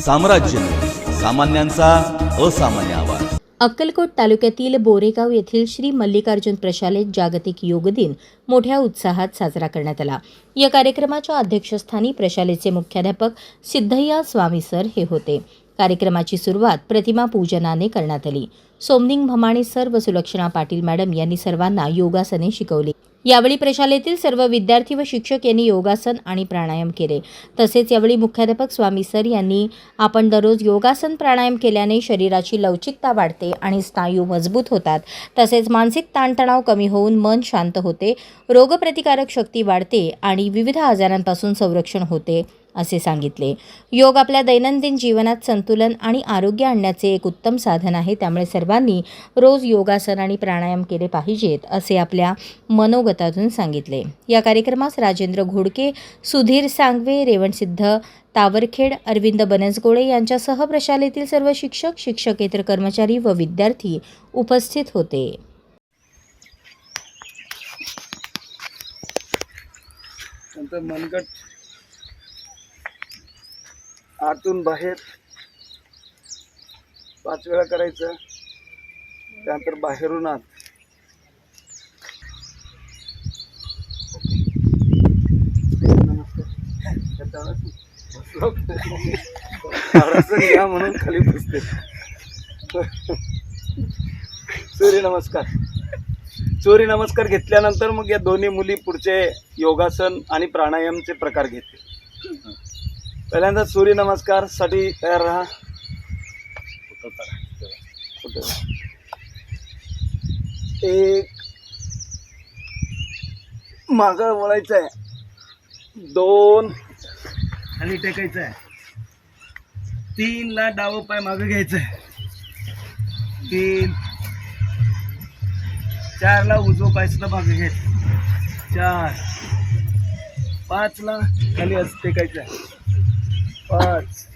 साम्राज्य सामान्यांचा असामान्य आवाज. अक्कलकोट तालुक्यातील बोरेगाव येथील श्री मल्लिकार्जुन प्रशालेत जागतिक योग दिन मोठ्या उत्साहात साजरा करण्यात आला. या कार्यक्रमाच्या अध्यक्षस्थानी प्रशालेचे मुख्याध्यापक सिद्धय्या स्वामी सर हे होते. कार्यक्रमाची सुरुवात प्रतिमा पूजनाने करण्यात आली. सोमनिंग भमाणी सर व सुलक्षणा पाटील मॅडम यांनी सर्वांना योगासने शिकवली. यावेळी प्रशालेतील सर्व विद्यार्थी व शिक्षक यांनी योगासन आणि प्राणायाम केले. तसेच यावेळी मुख्याध्यापक स्वामी सर यांनी आपण दररोज योगासन प्राणायाम केल्याने शरीराची लवचिकता वाढते आणि स्नायू मजबूत होतात. तसेच मानसिक ताणतणाव कमी होऊन मन शांत होते, रोगप्रतिकारक शक्ती वाढते आणि विविध आजारांपासून संरक्षण होते असे सांगितले. योग आपल्या दैनंदिन जीवनात संतुलन आणि आरोग्य आणण्याचे एक उत्तम साधन आहे. त्यामुळे सर्वांनी रोज योगासन आणि प्राणायाम केले पाहिजेत असे आपल्या मनोगतातून सांगितले. या कार्यक्रमास राजेंद्र घोडके, सुधीर सांगवे, रेवणसिद्ध तावरखेड, अरविंद बनसगोळे यांच्यासह प्रशालेतील सर्व शिक्षक, शिक्षकेतर कर्मचारी व विद्यार्थी उपस्थित होते. मनगट आतून बाहेर 5 वेळा करायचं. त्यानंतर बाहेरून आत. घ्या म्हणून खाली बसते. सूर्यनमस्कार. सूर्यनमस्कार घेतल्यानंतर मग या दोन्ही मुली पुढचे योगासन आणि प्राणायामचे प्रकार घेते. पहिल्यांदा सूर्यनमस्कार साठी तयार राहा. एक, मागं वळायचं आहे. 2, खाली टेकायचं आहे. 3 ला डावं पाय मागं घ्यायचं आहे. 3, 4 ला उजवं पाय सुद्धा मागं घ्यायचं. 4, 5 ला खाली असं टेकायचं आहे. 5,